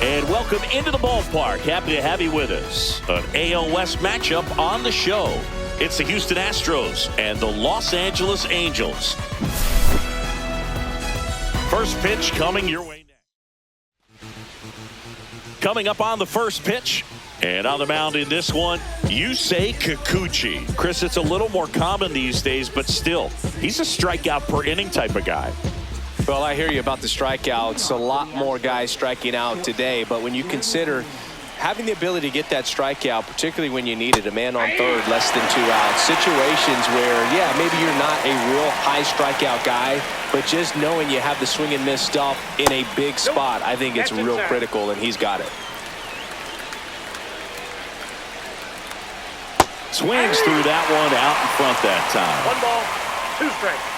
And welcome into the ballpark. Happy to have you with us. An AL West matchup on the show. It's the Houston Astros and the Los Angeles Angels. First pitch coming your way next. Coming up on the first pitch. And on the mound in this one, Yusei Kikuchi. Chris, it's a little more common these days, but still, he's a strikeout per inning type of guy. Well, I hear you about the strikeouts. A lot more guys striking out today, but when you consider having the ability to get that strikeout, particularly when you need it, a man on third, less than 2 outs, situations where, yeah, maybe you're not a real high strikeout guy, but just knowing you have the swing and miss stuff in a big spot, I think it's real critical, and he's got it. Swings through that one out in front that time. 1 ball, 2 strikes.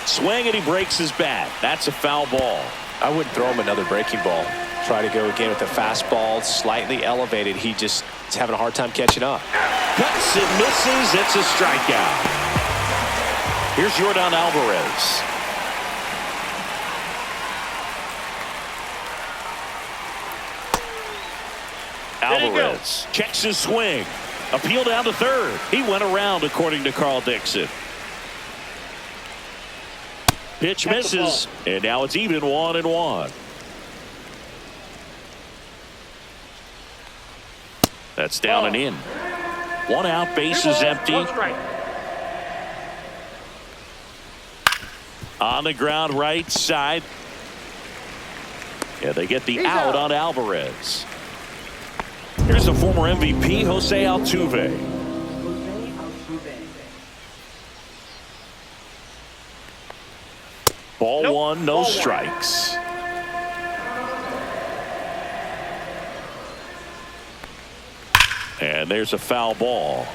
Swing and he breaks his bat. That's a foul ball. I wouldn't throw him another breaking ball. Try to go again with the fastball, slightly elevated. He just is having a hard time catching up. Cuts and misses. It's a strikeout. Here's Yordan Alvarez. Alvarez checks his swing. Appeal down to third. He went around, according to Carl Dixon. Pitch misses, and now it's even 1-1. That's down and in. 1 out, bases empty. On the ground, right side. Yeah, they get the out on Alvarez. Here's the former MVP, Jose Altuve. Ball 1, no strikes. And there's a foul ball.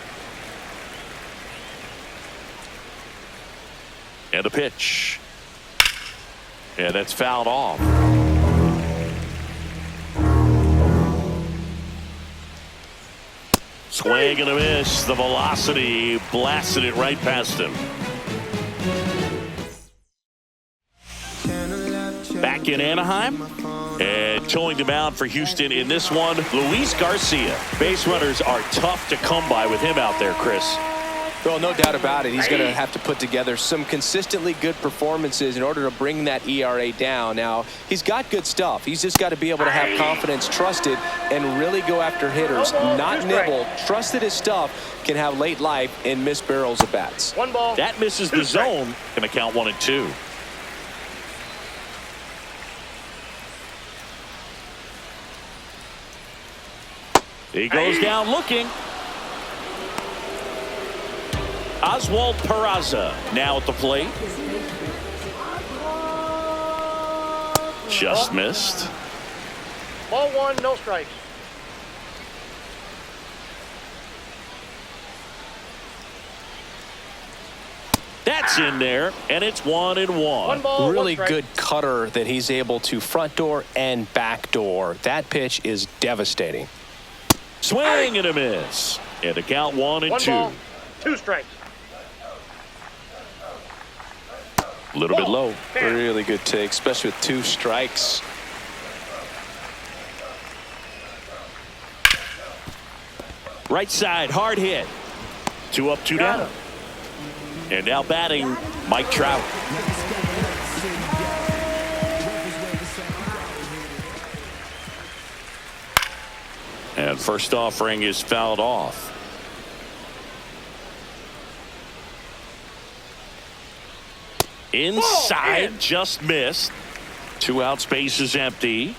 And a pitch. And it's fouled off. Swing and a miss. The velocity blasted it right past him. Back in Anaheim. And towing the mound for Houston in this one, Luis Garcia. Base runners are tough to come by with him out there, Chris. Well, no doubt about it. He's going to have to put together some consistently good performances in order to bring that ERA down. Now, he's got good stuff. He's just got to be able to have confidence, trust it, and really go after hitters. Not nibble. Trust that his stuff can have late life and miss barrels of bats. 1 ball. That misses the zone. Going to count 1 and 2. He goes down looking. Oswald Peraza now at the plate. Just missed. Ball 1, no strikes. That's in there, and it's 1-1. 1 ball, really 1 strike. good cutter that he's able to front door and back door. That pitch is devastating. Swing and a miss. And to count 1 and 1 2. ball, 2 strikes. A little bit low. Really good take, especially with 2 strikes. Right side, hard hit. 2 up, 2 down. And now batting, Mike Trout. And first offering is fouled off. Inside, just missed. 2 out, space is empty.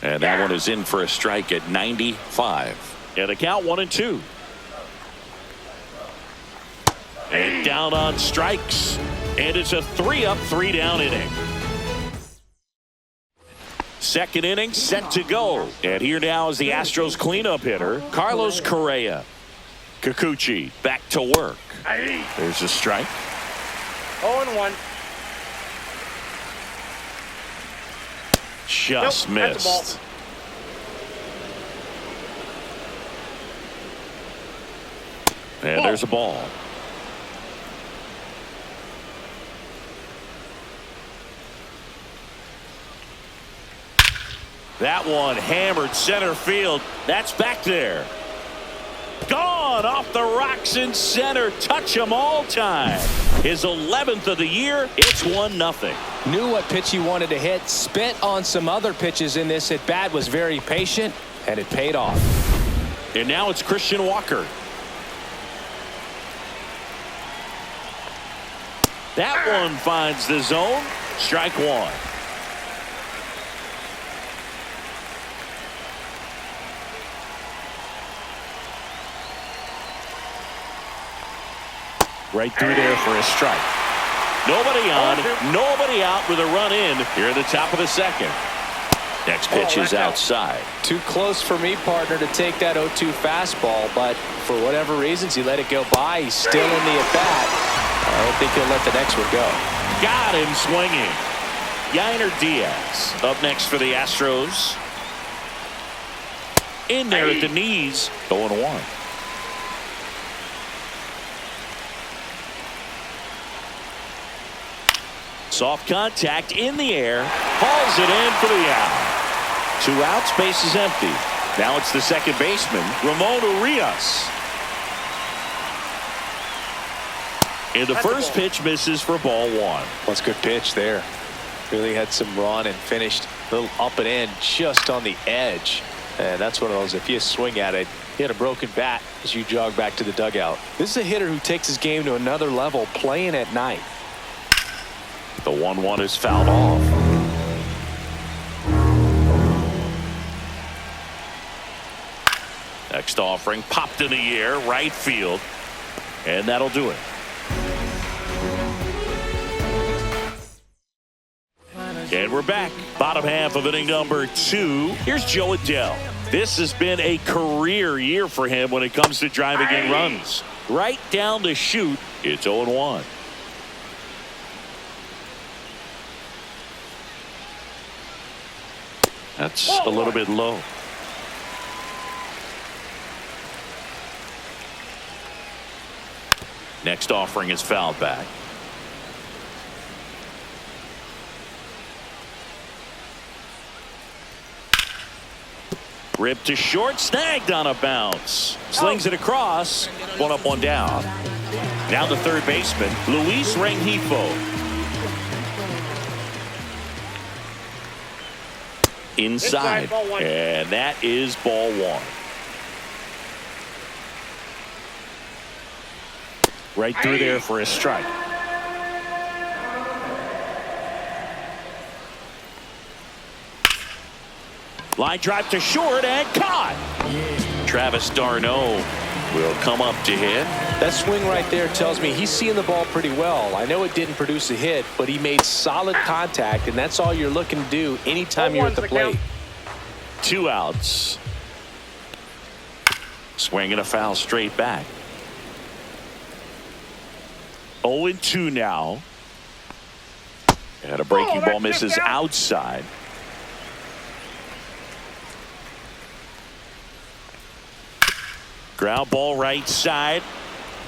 And that one is in for a strike at 95. And the count 1 and 2. And down on strikes. And it's a 3 up, 3 down inning. Second inning set to go. And here now is the Astros cleanup hitter, Carlos Correa. Kikuchi back to work. There's a strike. 0-1. Just missed. And there's a ball. That one hammered center field. That's back there. Gone off the rocks in center. Touch 'em all time. His 11th of the year. It's 1-0. Knew what pitch he wanted to hit. Spent on some other pitches in this at bat. Was very patient, and it paid off. And now it's Christian Walker. That one finds the zone. Strike one. Right through there for a strike. Nobody on, nobody out with a run in here at the top of the second. Next pitch is outside. Too close for me, partner, to take that 0-2 fastball, but for whatever reasons, he let it go by. He's still in the at-bat. I don't think he'll let the next one go. Got him swinging. Yainer Diaz up next for the Astros. In there at the knees, 0-1. Soft contact in the air. Hauls it in for the out. 2 outs, base is empty. Now it's the second baseman, Ramon Urias. And the first pitch misses for ball 1. That's a good pitch there. Really had some run and finished a little up and in just on the edge. And that's one of those, if you swing at it, you had a broken bat as you jog back to the dugout. This is a hitter who takes his game to another level playing at night. The 1-1 is fouled off. Next offering popped in the air, right field. And that'll do it. And we're back. Bottom half of inning number 2. Here's Joe Adele. This has been a career year for him when it comes to driving in runs. Right down the chute, it's 0-1. That's a little bit low. Next offering is fouled back. Ripped to short, snagged on a bounce. Slings it across. 1 up, 1 down. Now the third baseman, Luis Rengifo. Inside, and that is ball 1. Right through there for a strike. Line drive to short and caught. Travis d'Arnaud will come up to hit. That swing right there tells me he's seeing the ball pretty well. I know it didn't produce a hit, but he made solid contact, and that's all you're looking to do anytime you're at the plate. 2 outs. Swinging a foul straight back. 0-2 now. And a breaking ball misses outside. Ground ball right side.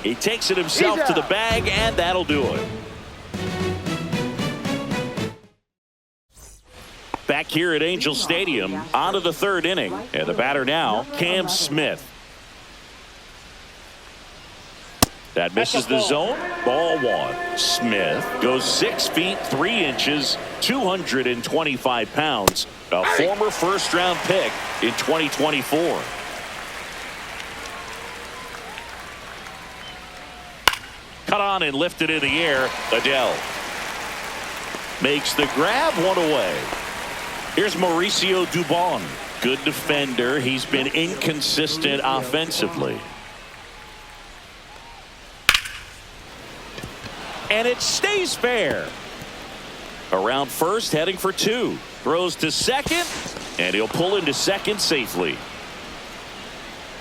He takes it himself to the bag, and that'll do it. Back here at Angel Stadium, on to the 3rd inning. And the batter now, Cam Smith. That misses the zone. Ball 1. Smith goes 6 feet 3 inches, 225 pounds. A former first-round pick in 2024. Cut on and lifted in the air. Adele makes the grab, 1 away. Here's Mauricio Dubon. Good defender. He's been inconsistent offensively. And it stays fair. Around first, heading for 2. Throws to second, and he'll pull into second safely.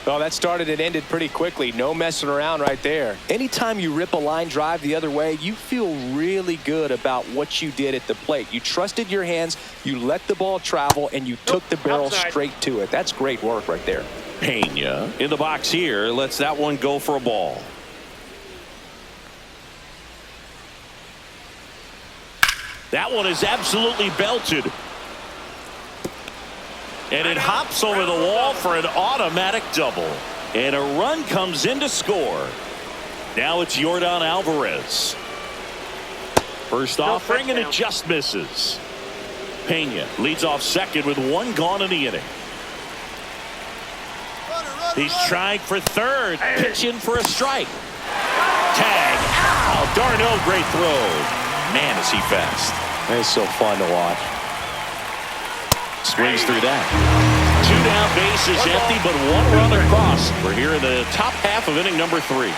Well, that started and ended pretty quickly. No messing around right there. Anytime you rip a line drive the other way, you feel really good about what you did at the plate. You trusted your hands, you let the ball travel, and you took the barrel straight to it. That's great work right there. Pena in the box here lets that one go for a ball. That one is absolutely belted. And it hops over the wall for an automatic double. And a run comes in to score. Now it's Yordan Alvarez. First offering, and it just misses. Pena leads off second with one gone in the inning. He's trying for third. Pitch in for a strike. Tag. Ow! Darno, great throw. Man, is he fast. It's so fun to watch. Swings through that. Two down, bases empty, but one run across. We're here in the top half of inning number 3.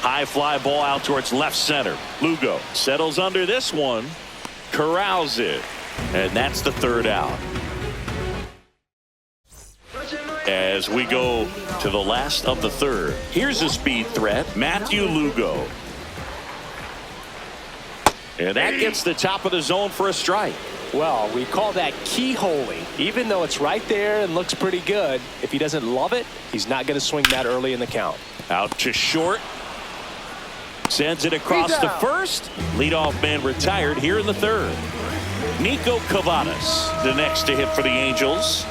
High fly ball out towards left center. Lugo settles under this one, corrals it, and that's the third out. As we go to the last of the third, here's a speed threat, Matthew Lugo. And that gets the top of the zone for a strike. Well, we call that keyholing. Even though it's right there and looks pretty good, if he doesn't love it, he's not going to swing that early in the count. Out to short. Sends it across to first. Leadoff man retired here in the third. Nico Cavadas, the next to hit for the Angels.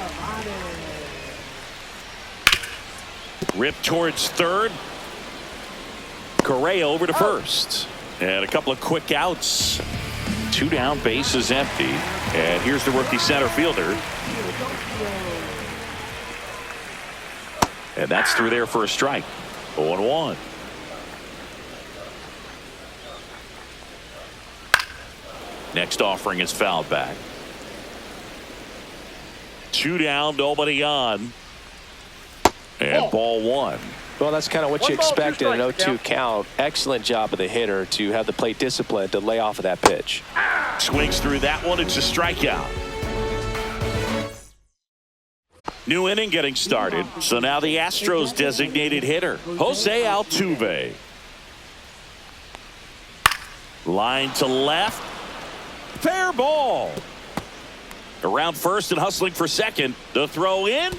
Rip towards third. Correa over to first. And a couple of quick outs. 2 down, bases empty. And here's the rookie center fielder. And that's through there for a strike. 0-1. Next offering is fouled back. 2 down, nobody on. And ball 1. Well, that's kind of what you expect in an 0-2 count. Excellent job of the hitter to have the plate discipline to lay off of that pitch. Swings through that one. It's a strikeout. New inning getting started. So now the Astros designated hitter, Jose Altuve. Line to left. Fair ball. Around first and hustling for second. The throw in.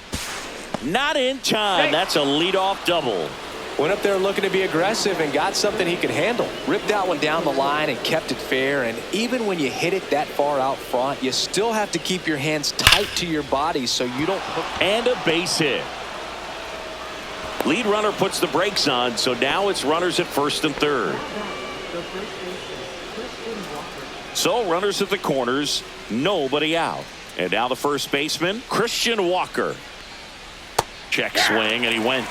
Not in time. That's a leadoff double. Went up there looking to be aggressive and got something he could handle. Ripped that one down the line and kept it fair. And even when you hit it that far out front, you still have to keep your hands tight to your body so you don't hook. And a base hit. Lead runner puts the brakes on, so now it's runners at first and third. So runners at the corners, nobody out. And now the first baseman, Christian Walker. Check swing, and he went.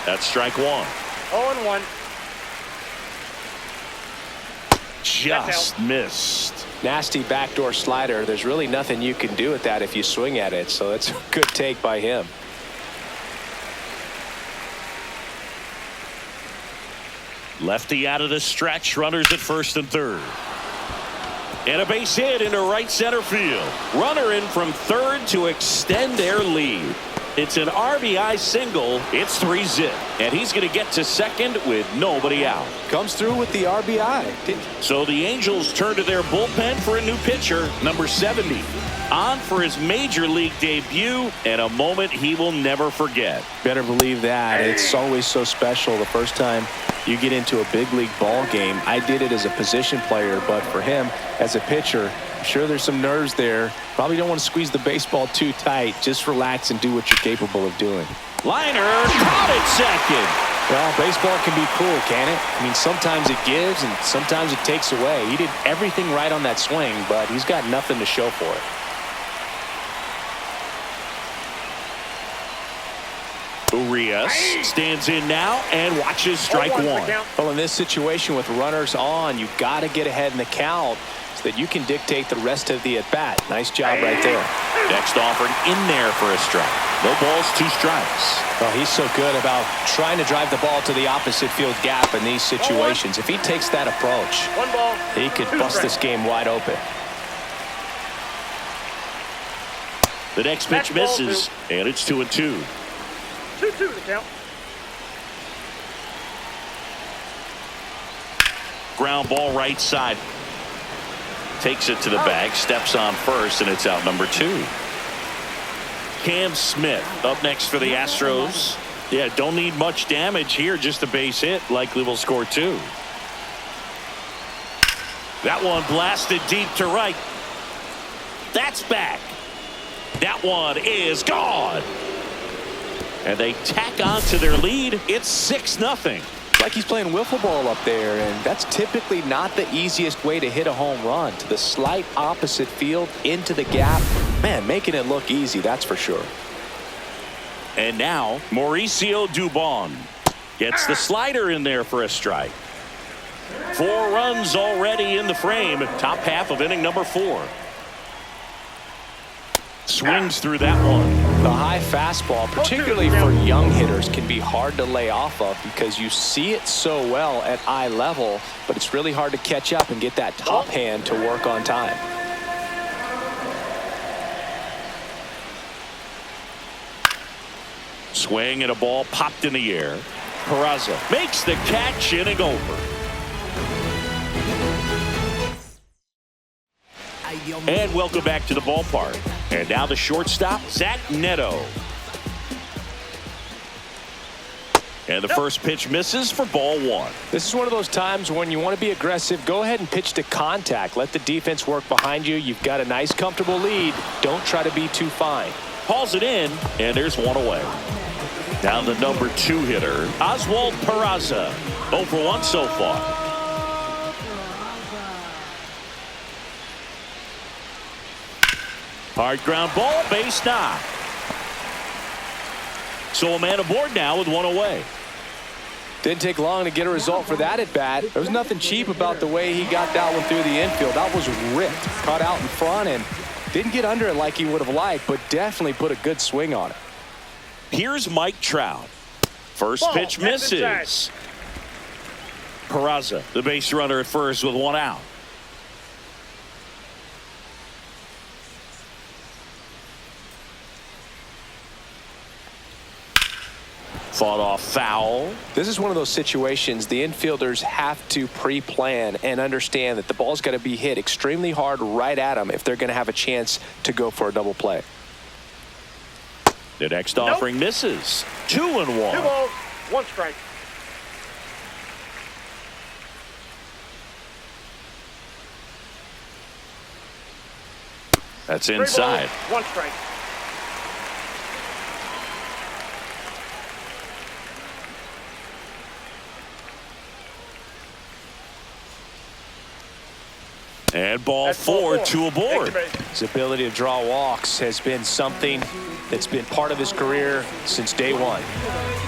That's strike 1. 0-1. Just missed. Nasty backdoor slider. There's really nothing you can do with that if you swing at it. So that's a good take by him. Lefty out of the stretch. Runners at first and third. And a base hit into right center field. Runner in from third to extend their lead. It's an RBI single. It's 3-zip. And he's going to get to second with nobody out. Comes through with the RBI. So the Angels turn to their bullpen for a new pitcher, number 70. On for his major league debut, and a moment he will never forget. Better believe that. It's always so special the first time you get into a big league ball game. I did it as a position player, but for him as a pitcher, I'm sure there's some nerves there. Probably don't want to squeeze the baseball too tight. Just relax and do what you're capable of doing. Liner caught at second. Well, baseball can be cool, can it? I mean, sometimes it gives and sometimes it takes away. He did everything right on that swing, but he's got nothing to show for it. Urias stands in now and watches strike 1. Well, in this situation with runners on, you've got to get ahead in the count so that you can dictate the rest of the at-bat. Nice job right there. Next offering in there for a strike. No balls, 2 strikes. Well, he's so good about trying to drive the ball to the opposite field gap in these situations. If he takes that approach, he could bust this game wide open. The next pitch misses, and it's 2-2. 2-2 the count. Ground ball right side. Takes it to the bag, steps on first, and it's out number 2. Cam Smith up next for the Astros. Yeah, don't need much damage here. Just a base hit. Likely will score 2. That one blasted deep to right. That's back. That one is gone. And they tack on to their lead. It's 6-0. Like he's playing wiffle ball up there, and that's typically not the easiest way to hit a home run. To the slight opposite field, into the gap. Man, making it look easy, that's for sure. And now, Mauricio Dubon gets the slider in there for a strike. 4 runs already in the frame. Top half of inning number 4. Swings through that one. The high fastball, particularly for young hitters, can be hard to lay off of because you see it so well at eye level, but it's really hard to catch up and get that top hand to work on time. Swing and a ball popped in the air. Peraza makes the catch, inning over. And welcome back to the ballpark. And now the shortstop, Zach Neto. And the first pitch misses for ball 1. This is one of those times when you want to be aggressive. Go ahead and pitch to contact. Let the defense work behind you. You've got a nice, comfortable lead. Don't try to be too fine. Hauls it in, and there's one away. Now the number 2 hitter, Oswald Peraza. 0 for 1 so far. Hard ground ball, base knock. So a man aboard now with 1 away. Didn't take long to get a result for that at bat. There was nothing cheap about the way he got that one through the infield. That was ripped, caught out in front, and didn't get under it like he would have liked, but definitely put a good swing on it. Here's Mike Trout. First pitch misses. Peraza, the base runner at first with 1 out. Fought off foul. This is one of those situations the infielders have to pre-plan and understand that the ball's got to be hit extremely hard right at them if they're going to have a chance to go for a double play. The next offering misses. 2-1. 2 balls, 1 strike. That's 3 inside. balls, 1 strike. And ball 4, 2 aboard. His ability to draw walks has been something that's been part of his career since day 1.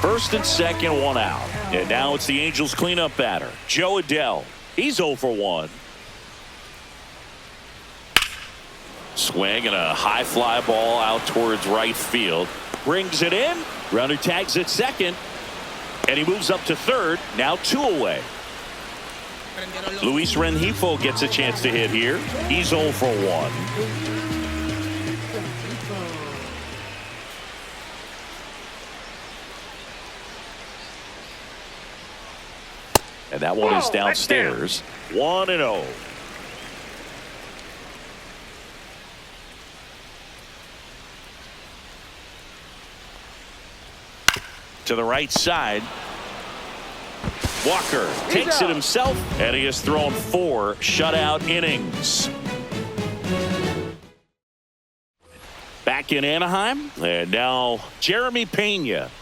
First and second, 1 out. And now it's the Angels cleanup batter, Joe Adell. He's 0 for 1. Swing and a high fly ball out towards right field. Brings it in. Runner tags at second. And he moves up to third. Now 2 away. Luis Rengifo gets a chance to hit here. He's 0 for 1. And that one is downstairs. 1-0. To the right side. Walker takes it himself, and he has thrown 4 shutout innings. Back in Anaheim, and now Jeremy Pena.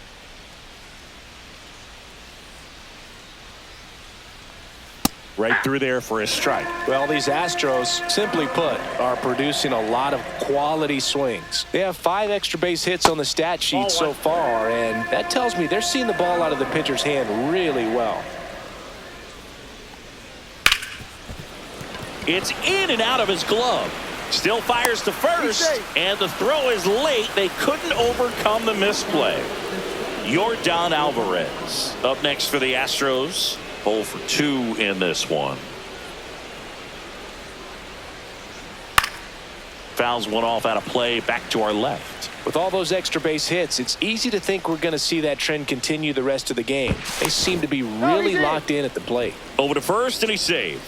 Right through there for a strike. Well, these Astros, simply put, are producing a lot of quality swings. They have 5 extra base hits on the stat sheet so far, and that tells me they're seeing the ball out of the pitcher's hand really well. It's in and out of his glove. Still fires to first, and the throw is late. They couldn't overcome the misplay. Yordan Alvarez up next for the Astros. 0 for 2 in this one. Fouls one off out of play, back to our left. With all those extra base hits, it's easy to think we're going to see that trend continue the rest of the game. They seem to be really locked in at the plate. Over to first, and he saves.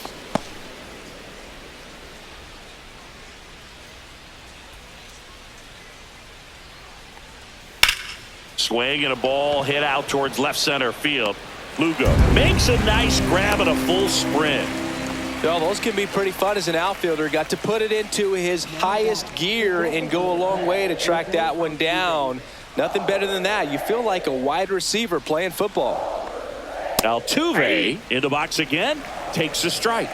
Swing and a ball hit out towards left center field. Lugo makes a nice grab and a full sprint. Well, those can be pretty fun as an outfielder. Got to put it into his highest gear and go a long way to track that one down. Nothing better than that. You feel like a wide receiver playing football. Altuve in the box again, takes a strike.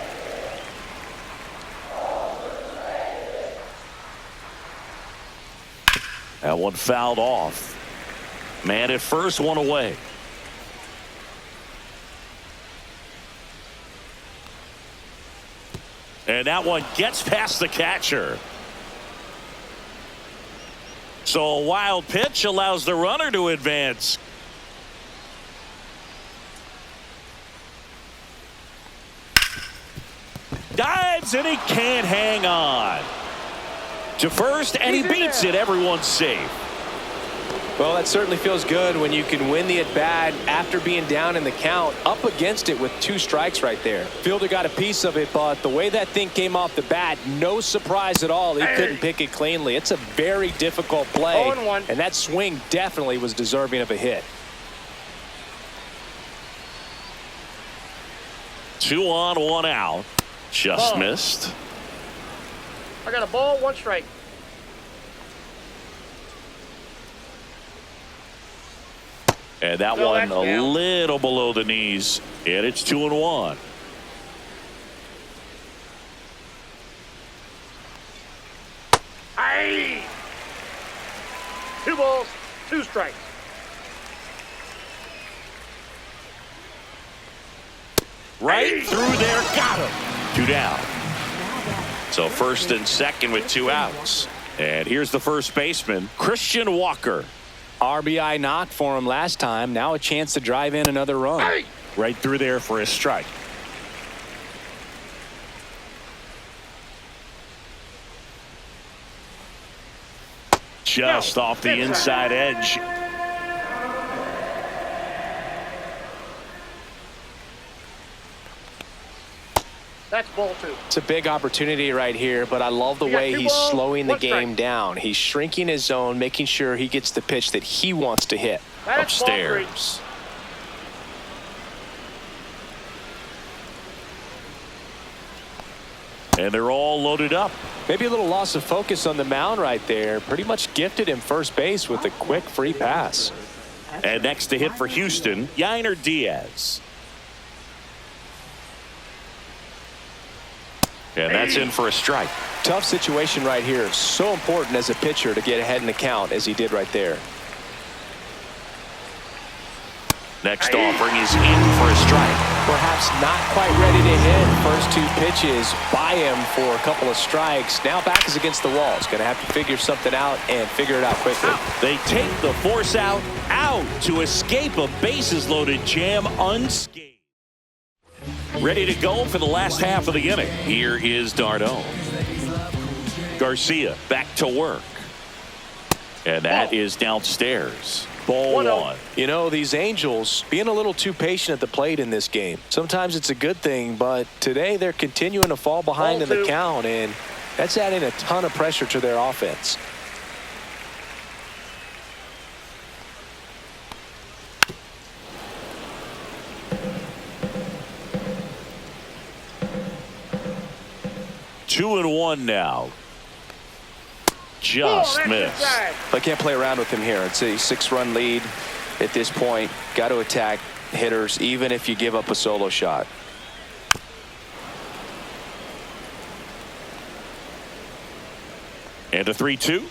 That one fouled off. Man at first, one away. And that one gets past the catcher. So a wild pitch allows the runner to advance. Dives and he can't hang on to first, and he beats it. Everyone's safe. Well, that certainly feels good when you can win the at-bat after being down in the count, up against it with 2 strikes right there. Fielder got a piece of it, but the way that thing came off the bat, no surprise at all. He couldn't pick it cleanly. It's a very difficult play, and that swing definitely was deserving of a hit. 2 on, 1 out. Just missed. I got a ball, 1 strike. And that one a little below the knees, and it's 2-1. Aye. 2 balls, 2 strikes. Right through there, got him. 2 down. So first and second with 2 outs. And here's the first baseman, Christian Walker. RBI knock for him last time. Now a chance to drive in another run. Aye. Right through there for a strike. Just off the inside edge. That's ball 2. It's a big opportunity right here, but I love the way he's slowing the game down. He's shrinking his zone, making sure he gets the pitch that he wants to hit. That's Upstairs. And they're all loaded up. Maybe a little loss of focus on the mound right there. Pretty much gifted him first base with a quick free pass. And next to hit for Houston, Yainer Diaz. And that's in for a strike. Tough situation right here. So important as a pitcher to get ahead in the count as he did right there. Next offering is in for a strike. Perhaps not quite ready to hit. First 2 pitches by him for a couple of strikes. Now back is against the wall. He's going to have to figure something out and figure it out quickly. They take the force out to escape a bases loaded jam unscathed. Ready to go for the last half of the inning. Here is Darno. Garcia back to work. And that is downstairs. Ball 1. You know, these Angels being a little too patient at the plate in this game. Sometimes it's a good thing, but today they're continuing to fall behind in the count, and that's adding a ton of pressure to their offense. Two and one now. Just missed. I can't play around with him here. It's a 6-run lead at this point. Got to attack hitters even if you give up a solo shot. And a 3-2.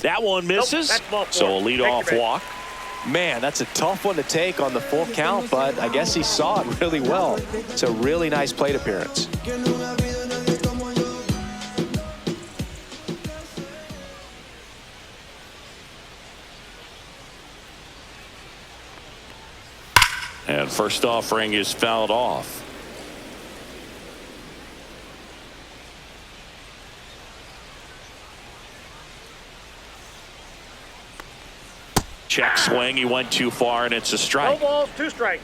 That one misses. Nope, so a leadoff walk. Man, that's a tough one to take on the full count, but I guess he saw it really well. It's a really nice plate appearance. And first offering is fouled off. Check swing. He went too far, and it's a strike. No balls, 2 strikes.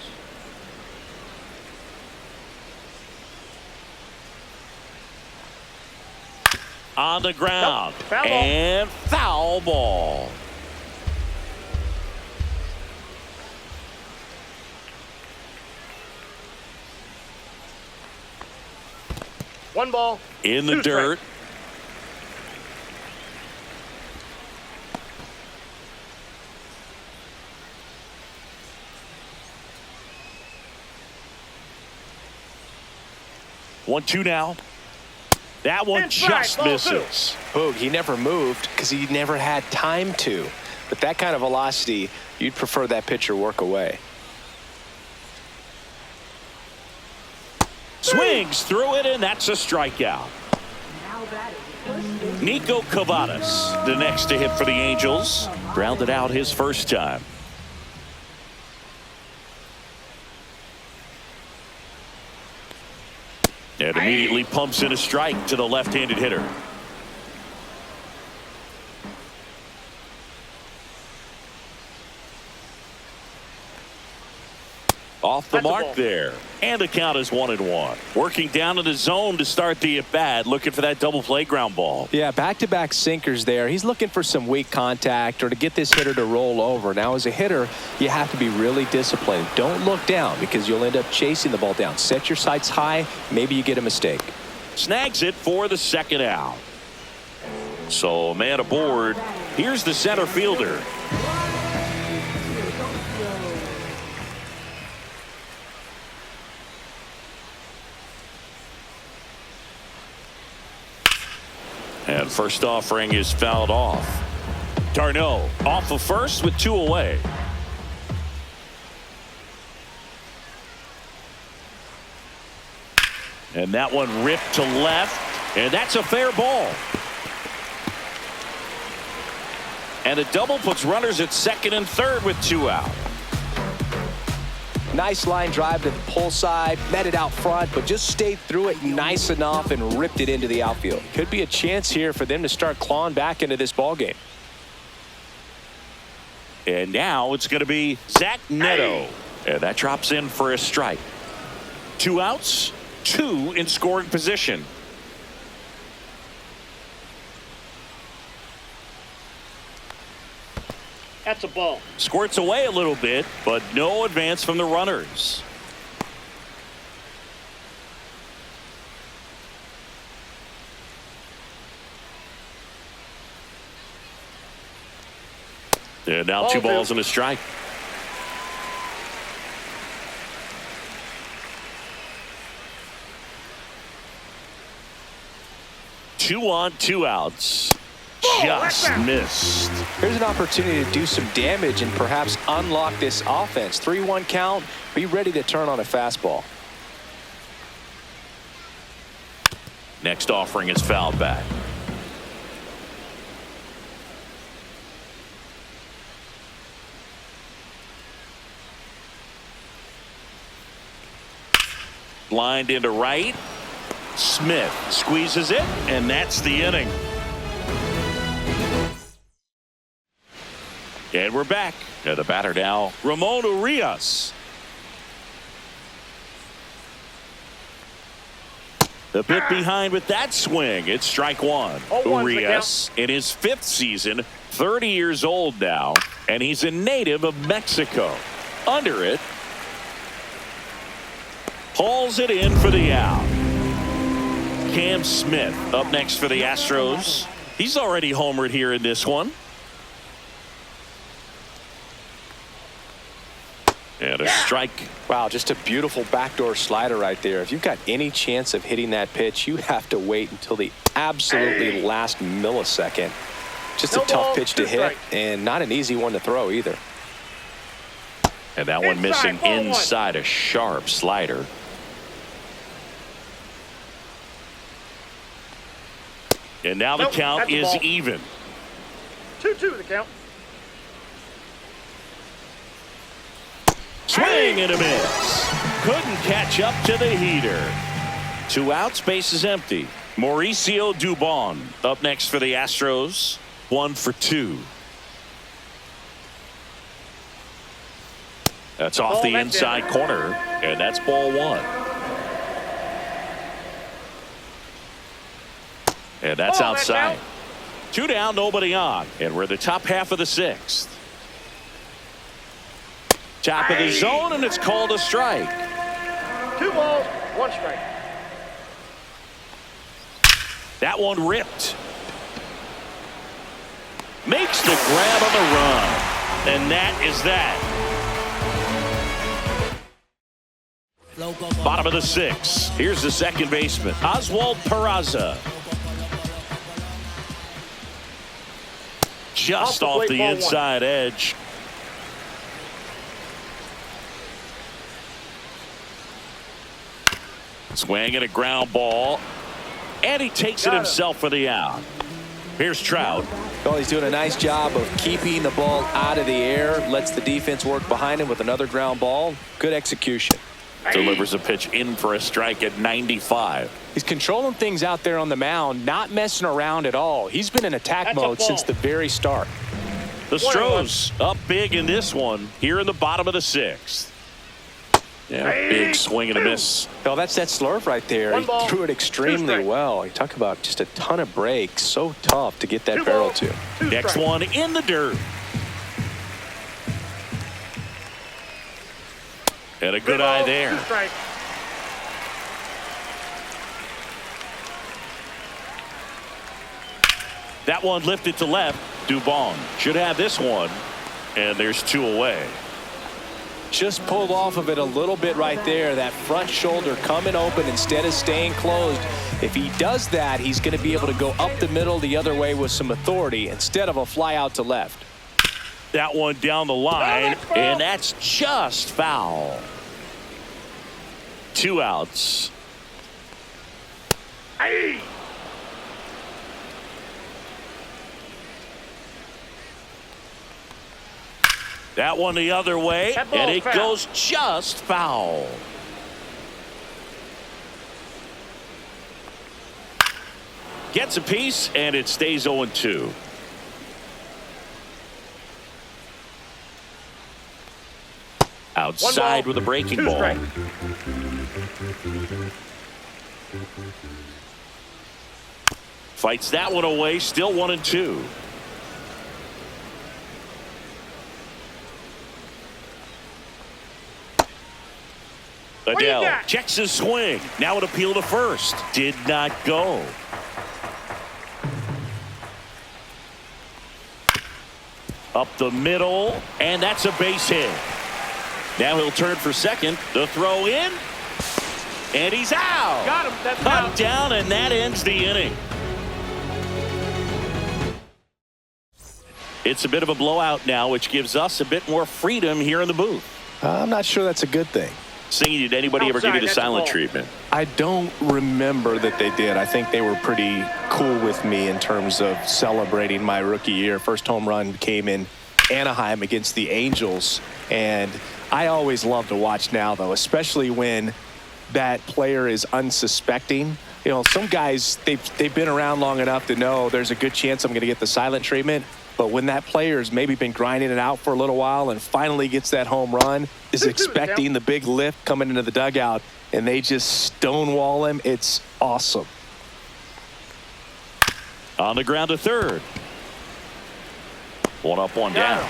On the ground. Nope. Foul ball. And foul ball. One ball. In the two dirt. strikes. One, two now. That one just misses. Boog, he never moved because he never had time to. But that kind of velocity, you'd prefer that pitcher work away. Swings through it, and that's a strikeout. Nico Cavadas, the next to hit for the Angels, grounded out his first time. And immediately pumps in a strike to the left-handed hitter. Off the mark there. And the count is 1-1. Working down in the zone to start the at-bat, looking for that double play ground ball. Yeah, back-to-back sinkers there. He's looking for some weak contact or to get this hitter to roll over. Now, as a hitter, you have to be really disciplined. Don't look down because you'll end up chasing the ball down. Set your sights high. Maybe you get a mistake. Snags it for the second out. So, man aboard. Here's the center fielder. And first offering is fouled off. Darno off of first with 2 away. And that one ripped to left. And that's a fair ball. And a double puts runners at second and third with 2 out. Nice line drive to the pull side, met it out front, but just stayed through it nice enough and ripped it into the outfield. Could be a chance here for them to start clawing back into this ball game. And now it's going to be Zach Neto. And that drops in for a strike. 2 outs, 2 in scoring position. That's a ball. Squirts away a little bit, but no advance from the runners. And now 2 balls and a strike. Two on, 2 outs. Just missed. Here's an opportunity to do some damage and perhaps unlock this offense. 3-1 count. Be ready to turn on a fastball. Next offering is fouled back. Lined into right. Smith squeezes it, and that's the inning. And we're back. And the batter now, Ramon Urias. The bit behind with that swing. It's strike 1. Urias in his 5th season, 30 years old now, and he's a native of Mexico. Under it. Hauls it in for the out. Cam Smith up next for the Astros. He's already homered here in this one. And a strike. Wow, just a beautiful backdoor slider right there. If you've got any chance of hitting that pitch, you have to wait until the absolutely last millisecond. Just a tough pitch to hit and not an easy one to throw either. And that one missing inside, a sharp slider. And now the count is even. 2-2 the count. Swing and a miss. Couldn't catch up to the heater. 2 outs, base is empty. Mauricio Dubon up next for the Astros. 1 for 2. That's off the inside corner, and that's ball 1. And that's outside. 2 down, nobody on, and we're the top half of the 6th. Top of the zone, and it's called a strike. 2 balls, 1 strike. That one ripped. Makes the grab on the run. And that is that. Bottom of the 6th. Here's the second baseman, Oswald Peraza. Just off the inside edge. Swinging a ground ball. And he takes it himself for the out. Here's Trout. Well, he's doing a nice job of keeping the ball out of the air. Lets the defense work behind him with another ground ball. Good execution. Delivers a pitch in for a strike at 95. He's controlling things out there on the mound, not messing around at all. He's been in attack mode since the very start. The Stros up big in this one here in the bottom of the 6th. Yeah, big swing and a miss. Oh, that's that slurve right there. He threw it extremely well. You talk about just a ton of breaks. So tough to get that barrel to. Next one in the dirt. And a good eye there. That one lifted to left. Dubon should have this one. And there's 2 away. Just pulled off of it a little bit right there. That front shoulder coming open instead of staying closed. If he does that, he's going to be able to go up the middle the other way with some authority instead of a fly out to left. That one down the line, and that's just foul. 2 outs. That one the other way, and it goes just foul. Gets a piece, and it stays 0-2. Outside with a breaking ball. Fights that one away, still 1-2. Adele checks his swing. Now an appeal to first. Did not go. Up the middle, and that's a base hit. Now he'll turn for second. The throw in, and he's out. Got him. That's Cut out. down, and that ends the inning. It's a bit of a blowout now, which gives us a bit more freedom here in the booth. I'm not sure that's a good thing. Singy, did anybody ever give you the silent treatment? I don't remember that they did. I think they were pretty cool with me in terms of celebrating my rookie year. First home run came in Anaheim against the Angels, and I always love to watch now, though, especially when that player is unsuspecting. You know, some guys, they've been around long enough to know there's a good chance I'm going to get the silent treatment. But when that player's maybe been grinding it out for a little while and finally gets that home run, is expecting the big lift coming into the dugout, and they just stonewall him, it's awesome. On the ground to third. 1 up, 1 down.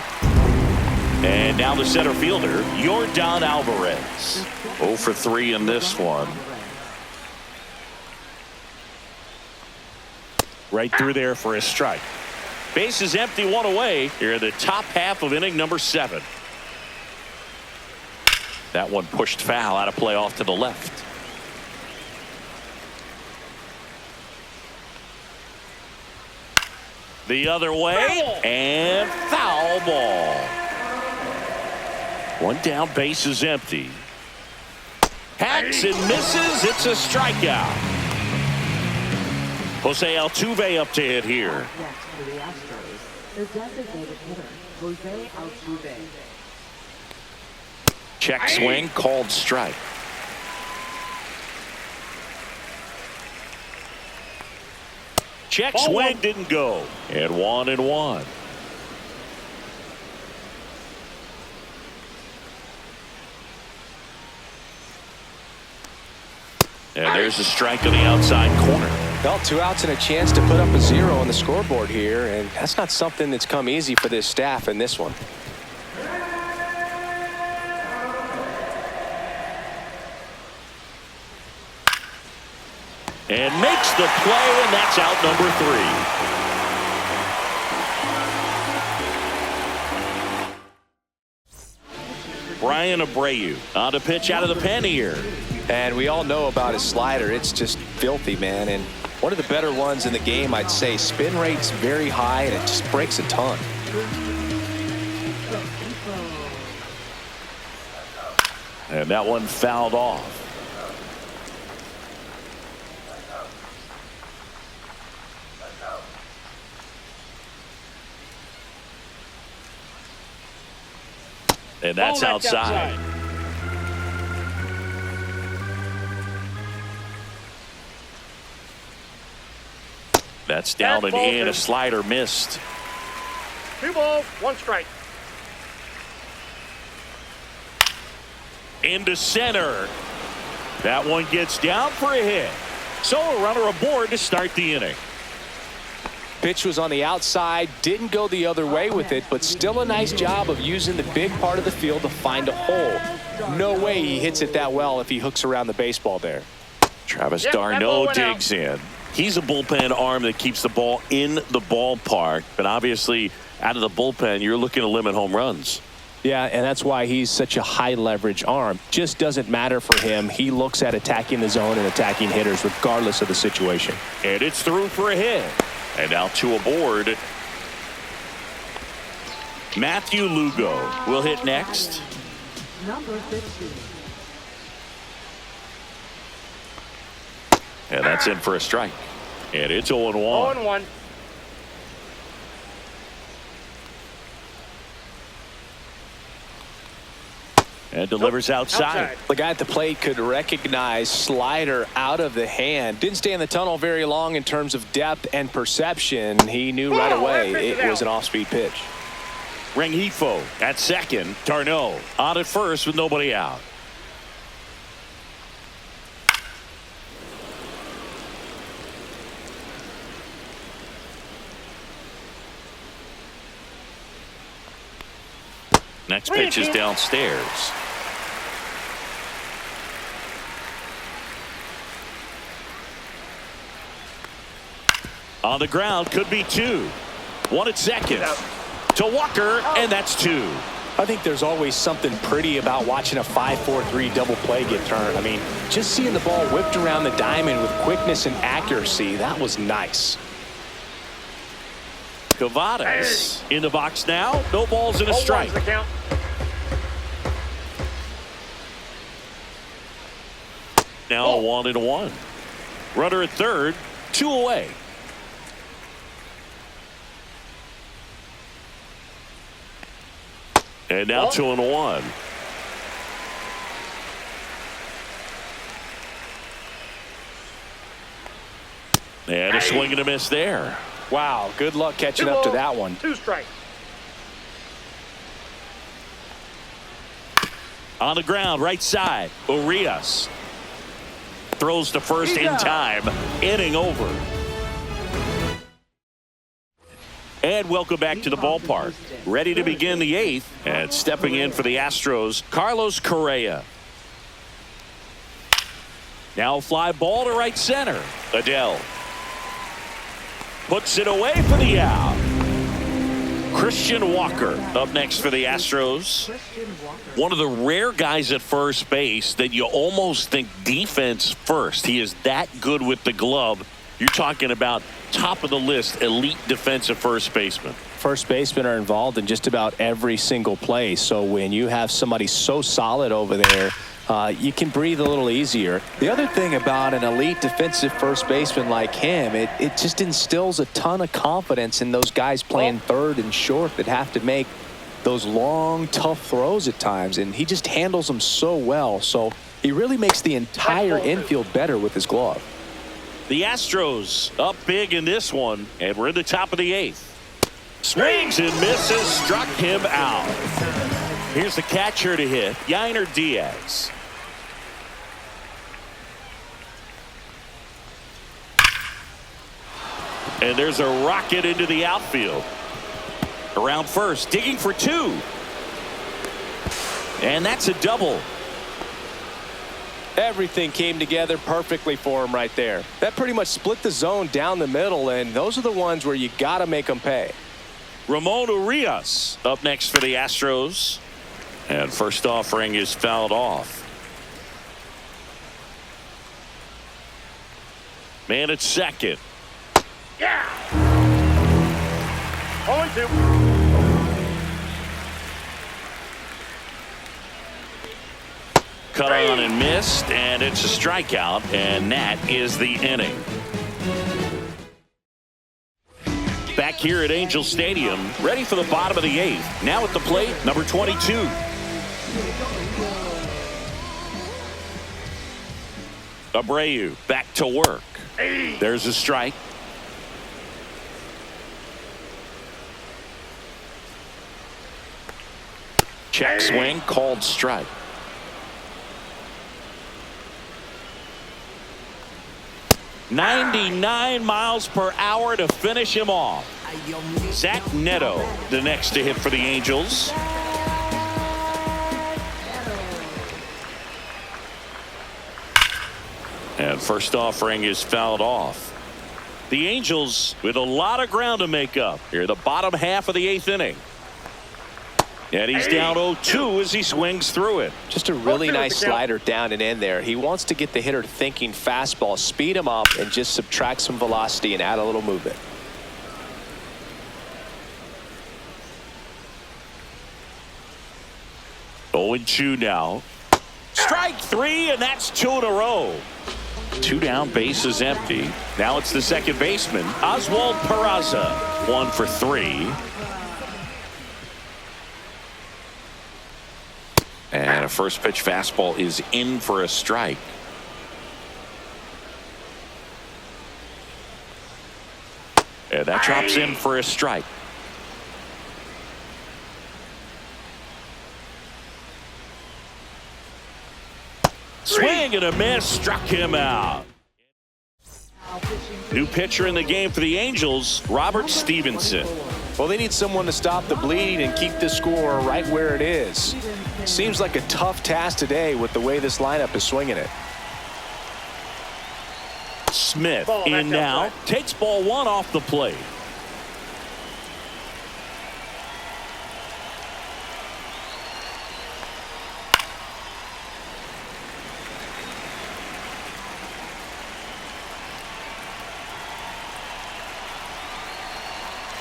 And now the center fielder, Yordan Alvarez. 0 for 3 in this one. Right through there for a strike. Base is empty, 1 away here in the top half of inning number 7. That one pushed foul, out of play off to the left. The other way, and foul ball. 1 down, base is empty. Hacks and misses, it's a strikeout. Jose Altuve up to hit here. For the Astros, the designated hitter, Jose Altuve. Check swing, called strike. Check swing didn't go. And 1-1. And there's a strike on the outside corner. Well, 2 outs and a chance to put up a 0 on the scoreboard here, and that's not something that's come easy for this staff in this one. And makes makes the play, and that's out number 3. Brian Abreu on a pitch out of the pen here. And we all know about his slider. It's just filthy, man. And one of the better ones in the game, I'd say. Spin rate's very high, and it just breaks a ton. And that one fouled off. And that's outside. That's down and in. A slider missed. 2 balls, 1 strike. Into center. That one gets down for a hit. So a runner aboard to start the inning. Pitch was on the outside, didn't go the other way with it, but still a nice job of using the big part of the field to find a hole. No way he hits it that well if he hooks around the baseball there. Travis d'Arnaud digs in. He's a bullpen arm that keeps the ball in the ballpark, but obviously out of the bullpen, you're looking to limit home runs. Yeah, and that's why he's such a high leverage arm. Just doesn't matter for him. He looks at attacking the zone and attacking hitters regardless of the situation. And it's through for a hit. And now 2 aboard. Matthew Lugo will hit next. Number 15. And that's in for a strike. And it's 0-1. 0-1. And delivers outside. The guy at the plate could recognize slider out of the hand. Didn't stay in the tunnel very long in terms of depth and perception. He knew right away it was an off-speed pitch. Rengifo at second. d'Arnaud on at first with nobody out. Next pitch is downstairs. On the ground, could be 2. 1 at second. To Walker, and that's 2. I think there's always something pretty about watching a 5-4-3 double play get turned. I mean, just seeing the ball whipped around the diamond with quickness and accuracy, that was nice. Cavadas in the box now. No balls and a strike. Now 1-1. Runner at third, 2 away. And now 2-1. And a swing and a miss there. Wow, good luck catching up to that one. 2 strikes. On the ground, right side, Urias throws to first in time. Inning over. And welcome back to the ballpark. Ready to begin the 8th. And stepping in for the Astros, Carlos Correa. Now fly ball to right center. Adele puts it away for the out. Christian Walker up next for the Astros. One of the rare guys at first base that you almost think defense first. He is that good with the glove. You're talking about top of the list, elite defensive first baseman. First basemen are involved in just about every single play. So when you have somebody so solid over there, you can breathe a little easier. The other thing about an elite defensive first baseman like him, it just instills a ton of confidence in those guys playing third and short that have to make those long, tough throws at times. And he just handles them so well. So he really makes the entire infield better with his glove. The Astros up big in this one, and we're in the top of the 8th. Swings and misses, struck him out. Here's the catcher to hit, Yainer Diaz. And there's a rocket into the outfield. Around first, digging for 2. And that's a double. Everything came together perfectly for him right there. That pretty much split the zone down the middle, and those are the ones where you got to make them pay. Ramon Urias up next for the Astros. And first offering is fouled off. Man at second. Yeah. 0-2. Cut on and missed, and it's a strikeout, and that is the inning. Back here at Angel Stadium, ready for the bottom of the eighth. Now at the plate, number 22. Abreu back to work. There's a strike. Check swing, called strike. .99 miles per hour to finish him off. Zach Neto, the next to hit for the Angels. And first offering is fouled off. The Angels with a lot of ground to make up here, the bottom half of the eighth inning. And he's down 0-2 as he swings through it. Just a really nice slider down and in there. He wants to get the hitter thinking fastball, speed him up, and just subtract some velocity and add a little movement. Oh, 0-2 now. Strike three, and that's 2 in a row. 2 down, bases empty. Now it's the second baseman, Oswald Peraza. 1 for 3. And a first pitch fastball is in for a strike. And that drops in for a strike. Swing and a miss, struck him out. New pitcher in the game for the Angels, Robert Stevenson. Well, they need someone to stop the bleed and keep the score right where it is. Seems like a tough task today with the way this lineup is swinging it. Smith in now, takes ball 1 off the plate.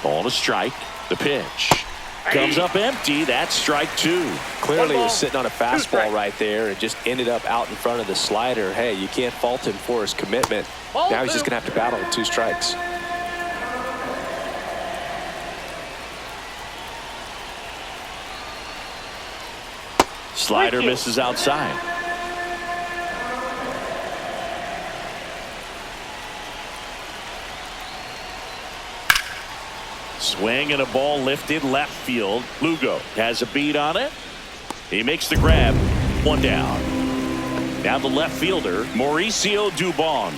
Ball to strike. The pitch comes up empty. That's strike 2. Clearly he was sitting on a fastball right there and just ended up out in front of the slider. Hey, you can't fault him for his commitment. Now he's just going to have to battle with 2 strikes. Slider misses outside. Swing and a ball lifted left field. Lugo has a beat on it. He makes the grab. 1 down. Now the left fielder, Mauricio Dubon.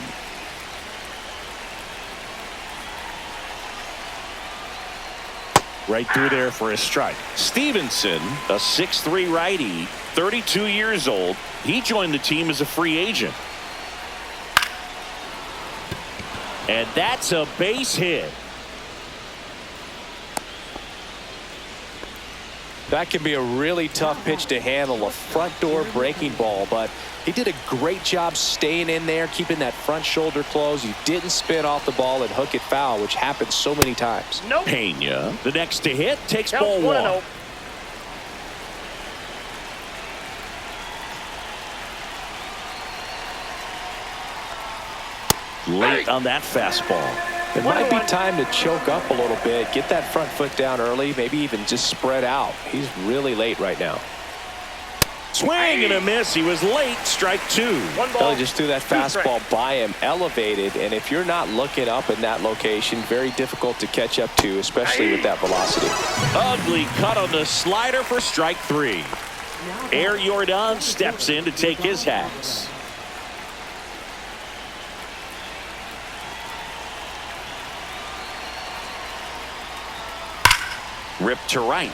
Right through there for a strike. Stevenson, a 6'3" righty, 32 years old. He joined the team as a free agent. And that's a base hit. That can be a really tough pitch to handle, a front door breaking ball, but he did a great job staying in there, keeping that front shoulder closed. He didn't spin off the ball and hook it foul, which happens so many times. Pena, the next to hit, takes ball 1. Late on that fastball. It might be time to choke up a little bit, get that front foot down early, maybe even just spread out. He's really late right now. Swing and a miss. He was late. Strike 2. Well, he just threw that fastball by him, elevated, and if you're not looking up in that location, very difficult to catch up to, especially with that velocity. Ugly cut on the slider for strike 3. Air Jordan steps in to take his hats. Ripped to right.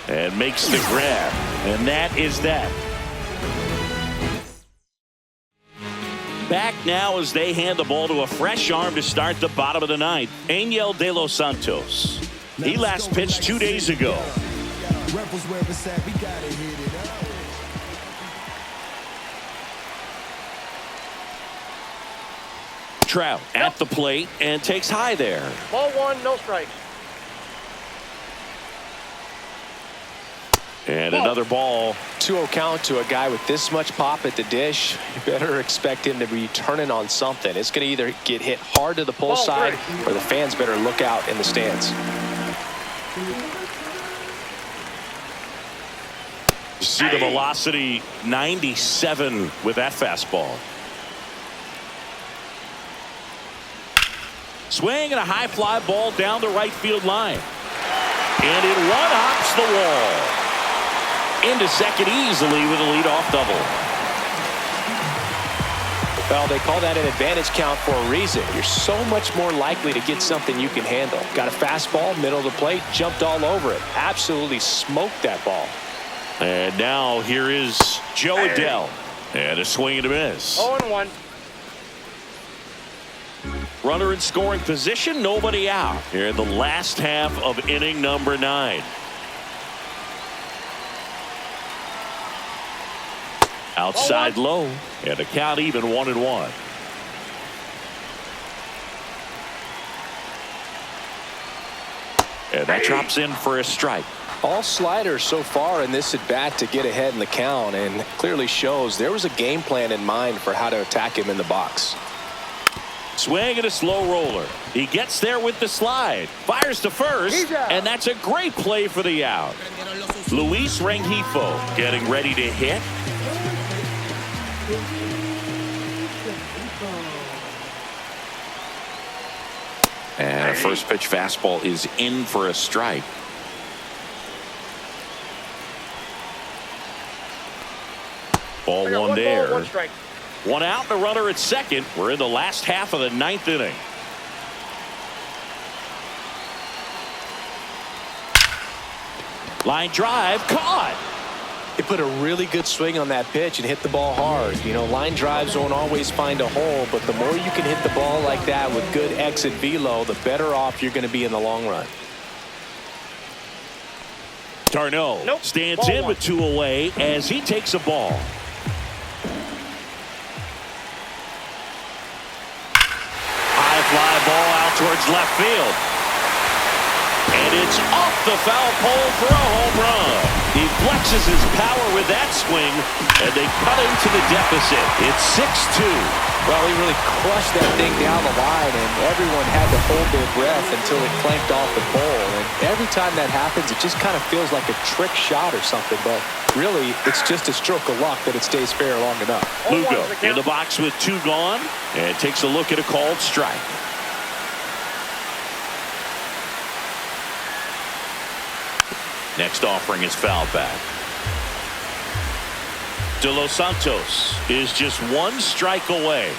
And makes the grab. And that is that. back now as they hand the ball to a fresh arm to start the bottom of the ninth. Angel De Los Santos. He last pitched 2 days ago. Trout at the plate and takes high there. Ball one, no strikes. And another ball. 2-0 count to a guy with this much pop at the dish. You better expect him to be turning on something. It's going to either get hit hard to the pull side, or the fans better look out in the stands. You see the velocity 97 with that fastball. Swing and a high fly ball down the right field line. And it one-hops the wall. Into second easily with a leadoff double. Well, they call that an advantage count for a reason. You're so much more likely to get something you can handle. Got a fastball, middle of the plate, jumped all over it. Absolutely smoked that ball. And now here is Joe Adell. And a swing and a miss. 0-1. Runner in scoring position, nobody out here in the last half of inning number 9. Outside low, and a count even 1-1. And that drops in for a strike. All sliders so far in this at bat to get ahead in the count, and clearly shows there was a game plan in mind for how to attack him in the box. Swing and a slow roller. He gets there with the slide. Fires to first, and that's a great play for the out. Luis Rengifo getting ready to hit. And a first pitch fastball is in for a strike. Ball one there. Ball, 1 strike. 1 out and a runner at second. We're in the last half of the 9th inning. Line drive caught. He put a really good swing on that pitch and hit the ball hard. You know, line drives won't always find a hole, but the more you can hit the ball like that with good exit velo, the better off you're going to be in the long run. Tarno stands in with 2 away as he takes a ball. High fly ball out towards left field. And it's off the foul pole for a home run. He flexes his power with that swing, and they cut into the deficit. It's 6-2. Well, he really crushed that thing down the line, and everyone had to hold their breath until it clanked off the pole. And every time that happens, it just kind of feels like a trick shot or something, but really, it's just a stroke of luck that it stays fair long enough. Lugo in the box with 2 gone, and takes a look at a called strike. Next offering is foul back. De Los Santos is just 1 strike away.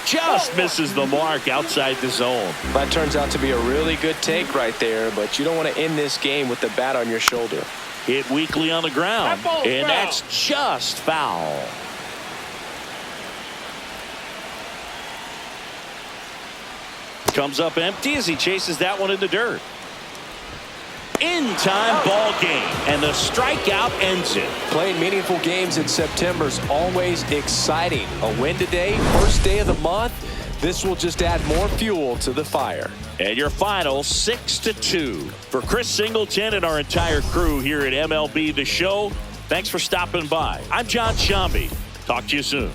Just misses the mark outside the zone. That turns out to be a really good take right there, but you don't want to end this game with the bat on your shoulder. Hit weakly on the ground, and that's just foul. Comes up empty as he chases that one in the dirt. In-time ball game, and the strikeout ends it. Playing meaningful games in September is always exciting. A win today, first day of the month. This will just add more fuel to the fire. And your final 6-2. For Chris Singleton and our entire crew here at MLB The Show, thanks for stopping by. I'm John Shambi. Talk to you soon.